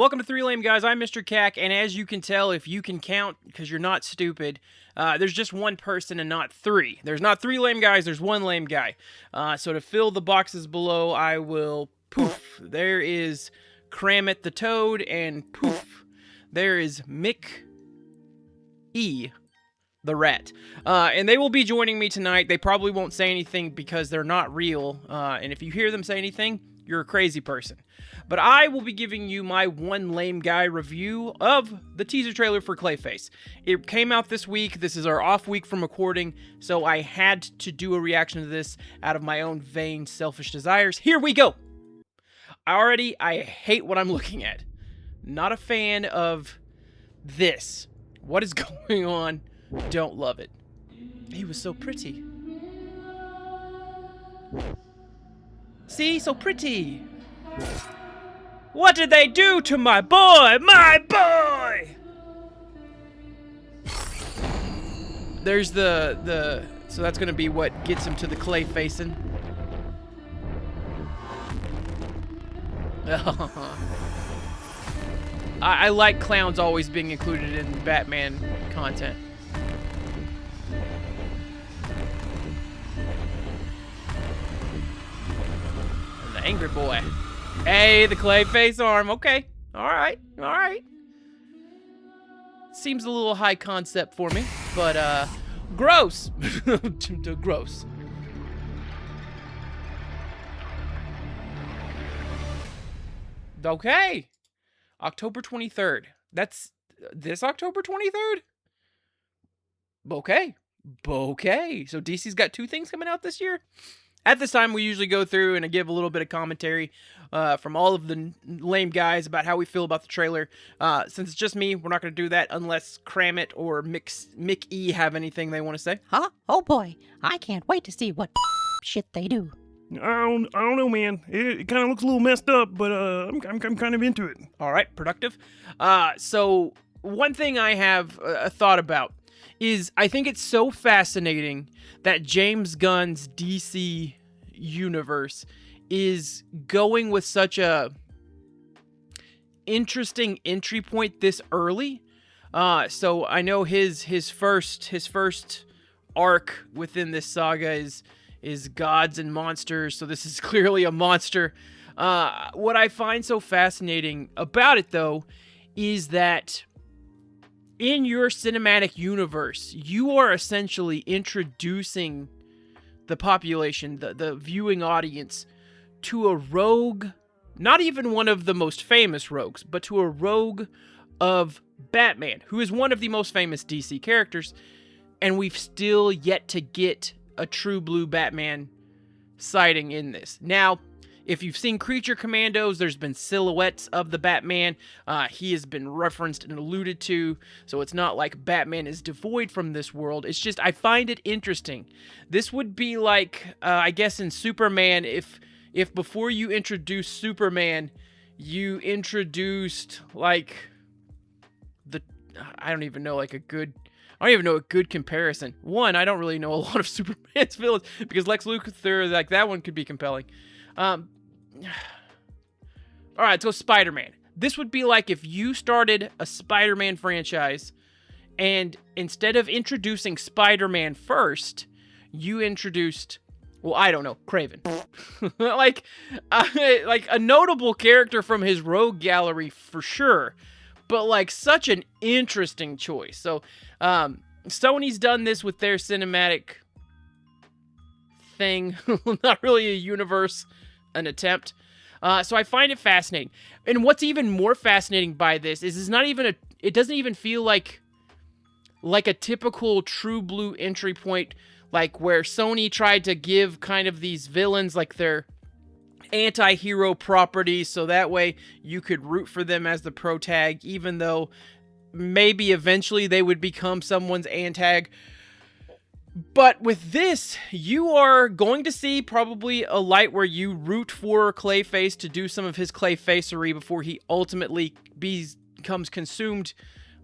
Welcome to Three Lame Guys. I'm Mr. Cack, and as you can tell, if you can count, because you're not stupid, there's just one person and not three. There's not three lame guys, there's one lame guy. So to fill the boxes below, I will poof. There is Kramit the Toad, and poof. There is Mick E. the Rat. And they will be joining me tonight. They probably won't say anything because they're not real. And if you hear them say anything, you're a crazy person. But I will be giving you my one lame guy review of the teaser trailer for Clayface. It came out this week. This is our off week from recording, so I had to do a reaction to this out of my own vain, selfish desires. Here we go! I hate what I'm looking at. Not a fan of this. What is going on? Don't love it. He was so pretty. See? So pretty. What did they do to my boy? My boy! There's the so that's gonna be what gets him to the clay facing. I like clowns always being included in Batman content. And the angry boy. Hey, the Clayface arm. Okay. Alright. Seems a little high concept for me, but, gross. Gross. Okay. October 23rd. That's this October 23rd? Okay. So DC's got two things coming out this year? At this time, we usually go through and I give a little bit of commentary from all of the lame guys about how we feel about the trailer. Since it's just me, we're not going to do that unless Kramit or Mick E have anything they want to say. Huh? Oh boy, I can't wait to see what shit they do. I don't know, man. It kind of looks a little messed up, but I'm kind of into it. All right, productive. So one thing I have a thought about is I think it's so fascinating that James Gunn's DC universe is going with such a interesting entry point this early. So I know his first arc within this saga is gods and monsters. So this is clearly a monster. What I find so fascinating about it, though, is that in your cinematic universe, you are essentially introducing the population, the viewing audience, to a rogue, not even one of the most famous rogues, but to a rogue of Batman, who is one of the most famous DC characters, and we've still yet to get a true blue Batman sighting in this. Now, if you've seen Creature Commandos, there's been silhouettes of the Batman. He has been referenced and alluded to, so it's not like Batman is devoid from this world. It's just, I find it interesting. This would be like, I guess in Superman, if before you introduced Superman, you introduced, like, I don't even know a good comparison. One, I don't really know a lot of Superman's villains, because Lex Luthor, like, that one could be compelling. Alright, let's go Spider-Man. This would be like if you started a Spider-Man franchise, and instead of introducing Spider-Man first, you introduced, well, I don't know, Kraven. like a notable character from his rogue gallery for sure, but like such an interesting choice. So, Sony's done this with their cinematic thing. Not really a universe, an attempt. So I find it fascinating. And what's even more fascinating by this is it doesn't even feel like a typical true blue entry point, like where Sony tried to give kind of these villains like their anti-hero properties, so that way you could root for them as the protag, even though maybe eventually they would become someone's antag. But with this, you are going to see probably a light where you root for Clayface to do some of his Clayfacery before he ultimately becomes consumed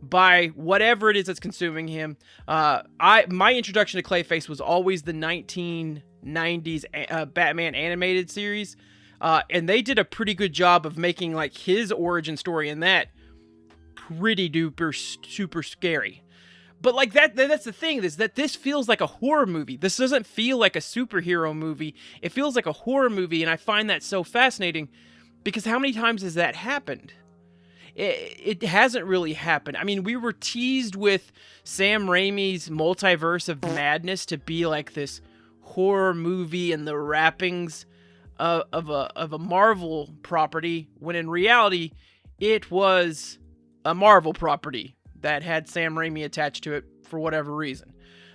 by whatever it is that's consuming him. My introduction to Clayface was always the 1990s Batman animated series. And they did a pretty good job of making like his origin story in that pretty duper super scary. But like that's the thing, is that this feels like a horror movie. This doesn't feel like a superhero movie. It feels like a horror movie, and I find that so fascinating because how many times has that happened? It hasn't really happened. I mean, we were teased with Sam Raimi's Multiverse of Madness to be like this horror movie and the wrappings of a Marvel property, when in reality, it was a Marvel property that had Sam Raimi attached to it for whatever reason.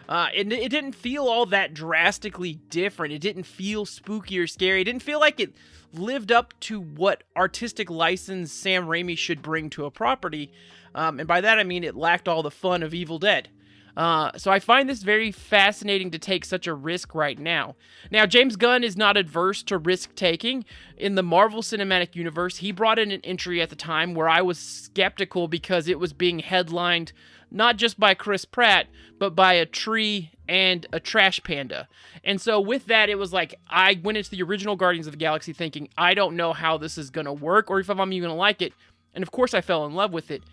And it didn't feel all that drastically different. It didn't feel spooky or scary. It didn't feel like it lived up to what artistic license Sam Raimi should bring to a property. And by that I mean it lacked all the fun of Evil Dead. So I find this very fascinating to take such a risk right now. Now, James Gunn is not adverse to risk-taking. In the Marvel Cinematic Universe, he brought in an entry at the time where I was skeptical because it was being headlined not just by Chris Pratt, but by a tree and a trash panda. And so with that, it was like, I went into the original Guardians of the Galaxy thinking, I don't know how this is going to work or if I'm even going to like it. And of course, I fell in love with it.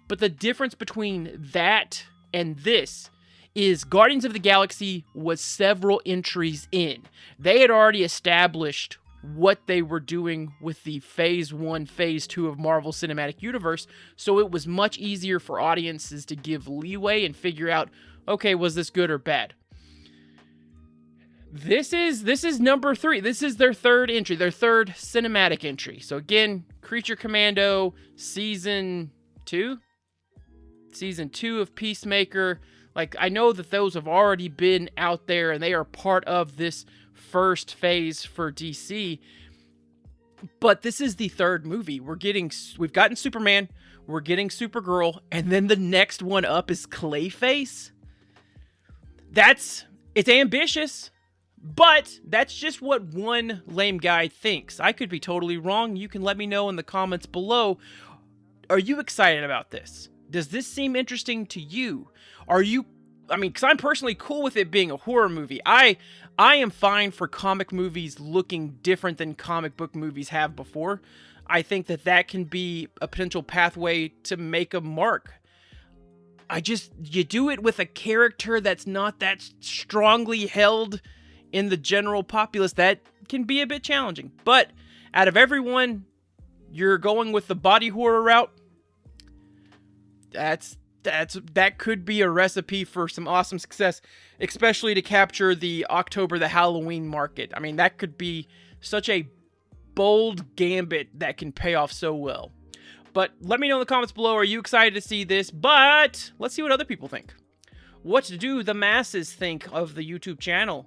But the difference between that and this is Guardians of the Galaxy was several entries in. They had already established what they were doing with the Phase 1, Phase 2 of Marvel Cinematic Universe, so it was much easier for audiences to give leeway and figure out, okay, was this good or bad? This is number 3. This is their third entry, their third cinematic entry. So again, Creature Commando, Season 2? Season 2 of Peacemaker. Like, I know that those have already been out there and they are part of this first phase for DC. But this is the third movie. We've gotten Superman, we're getting Supergirl, and then the next one up is Clayface. It's ambitious, but that's just what one lame guy thinks. I could be totally wrong. You can let me know in the comments below. Are you excited about this? Does this seem interesting to you? Because I'm personally cool with it being a horror movie. I am fine for comic movies looking different than comic book movies have before. I think that can be a potential pathway to make a mark. You do it with a character that's not that strongly held in the general populace. That can be a bit challenging. But out of everyone, you're going with the body horror route. That could be a recipe for some awesome success, especially to capture the Halloween market. I mean, that could be such a bold gambit that can pay off so well. But let me know in the comments below, are you excited to see this? But let's see what other people think. What do the masses think of the YouTube channel?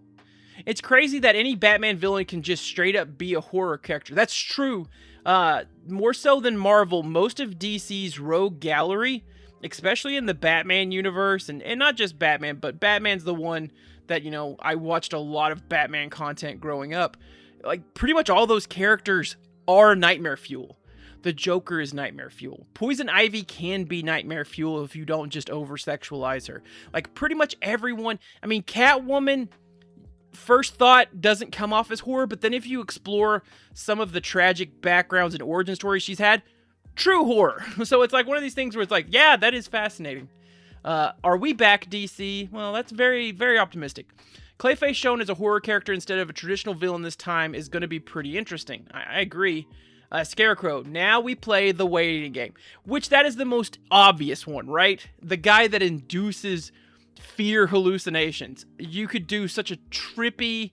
It's crazy that any Batman villain can just straight up be a horror character. That's true. More so than Marvel, most of DC's rogue gallery, especially in the Batman universe, and not just Batman, but Batman's the one that, I watched a lot of Batman content growing up. Like, pretty much all those characters are nightmare fuel. The Joker is nightmare fuel. Poison Ivy can be nightmare fuel if you don't just over-sexualize her. Like, pretty much everyone. I mean, Catwoman, first thought, doesn't come off as horror, but then if you explore some of the tragic backgrounds and origin stories she's had, true horror. So it's like one of these things where it's like, yeah, that is fascinating. Are we back, DC? Well, that's very, very optimistic. Clayface shown as a horror character instead of a traditional villain this time is going to be pretty interesting. I agree. Scarecrow, now we play the waiting game, which that is the most obvious one, right? The guy that induces fear hallucinations. You could do such a trippy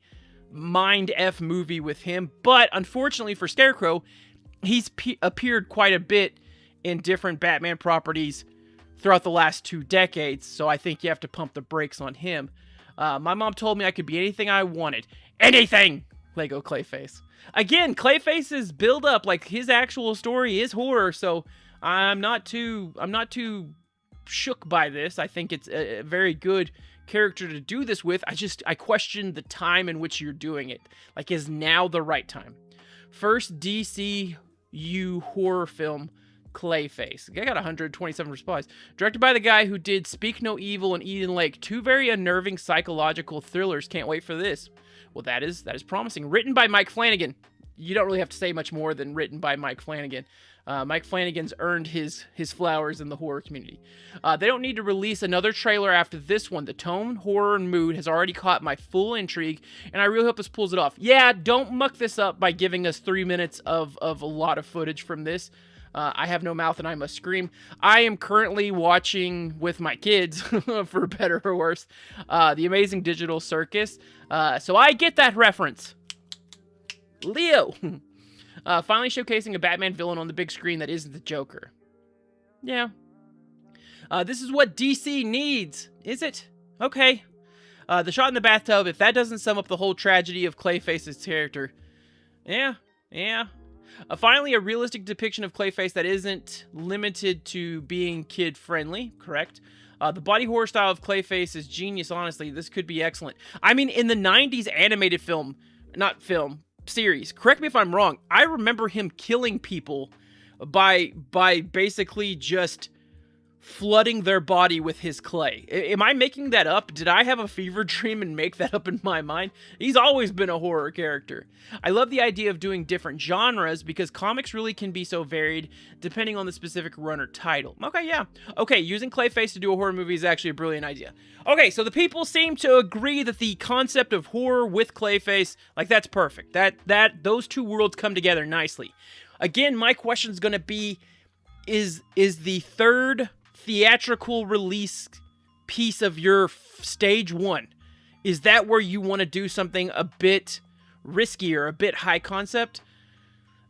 mind F movie with him, but unfortunately for Scarecrow, he's appeared quite a bit in different Batman properties throughout the last 2 decades, so I think you have to pump the brakes on him. My mom told me I could be anything I wanted. Anything! Lego Clayface. Again, Clayface's build up, like his actual story is horror, so I'm not too shook by this. I think it's a very good character to do this with. I question the time in which you're doing it. Like, is now the right time? First DCU horror film, Clayface. I got 127 replies. Directed by the guy who did Speak No Evil and Eden Lake, 2 very unnerving psychological thrillers. Can't wait for this. Well, that is promising. Written by Mike Flanagan. you don't really have to say much more than written by Mike Flanagan. Mike Flanagan's earned his flowers in the horror community. They don't need to release another trailer after this one. The tone, horror, and mood has already caught my full intrigue, and I really hope this pulls it off. Yeah, don't muck this up by giving us 3 minutes of a lot of footage from this. I have no mouth and I must scream. I am currently watching with my kids, for better or worse, The Amazing Digital Circus. So I get that reference. Leo! Finally showcasing a Batman villain on the big screen that isn't the Joker. Yeah. This is what DC needs, is it? Okay. The shot in the bathtub, if that doesn't sum up the whole tragedy of Clayface's character. Yeah. Finally, a realistic depiction of Clayface that isn't limited to being kid-friendly, correct? The body horror style of Clayface is genius, honestly. This could be excellent. I mean, in the 90s animated series, correct me if I'm wrong, I remember him killing people by basically just flooding their body with his clay. Am I making that up? Did I have a fever dream and make that up in my mind? He's always been a horror character. I love the idea of doing different genres because comics really can be so varied depending on the specific run or title. Okay, yeah. Okay, using Clayface to do a horror movie is actually a brilliant idea. Okay, so the people seem to agree that the concept of horror with Clayface, like, that's perfect. Those two worlds come together nicely. Again, my question is going to be, is the third theatrical release piece of your stage one, is that where you want to do something a bit riskier, a bit high concept?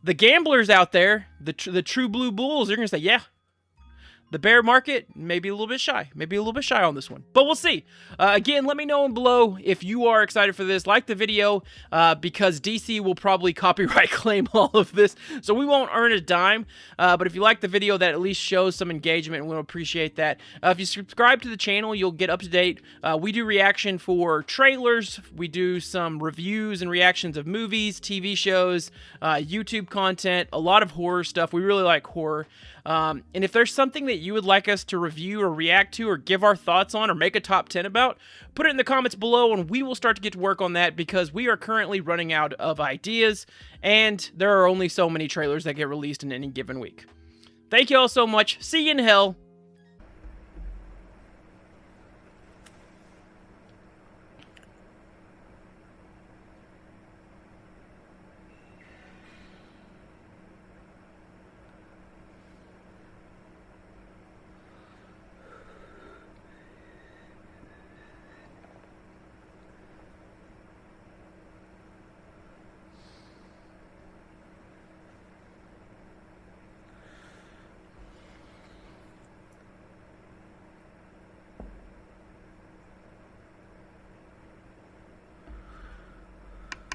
The gamblers out there, the true blue bulls, they're going to say, yeah. The bear market, maybe a little bit shy. Maybe a little bit shy on this one. But we'll see. Again, let me know below if you are excited for this. Like the video, because DC will probably copyright claim all of this, so we won't earn a dime. But if you like the video, that at least shows some engagement, and we'll appreciate that. If you subscribe to the channel, you'll get up to date. We do reaction for trailers. We do some reviews and reactions of movies, TV shows, YouTube content, a lot of horror stuff. We really like horror. And if there's something that you would like us to review or react to or give our thoughts on or make a top 10 about, put it in the comments below and we will start to get to work on that because we are currently running out of ideas and there are only so many trailers that get released in any given week. Thank you all so much. See you in hell.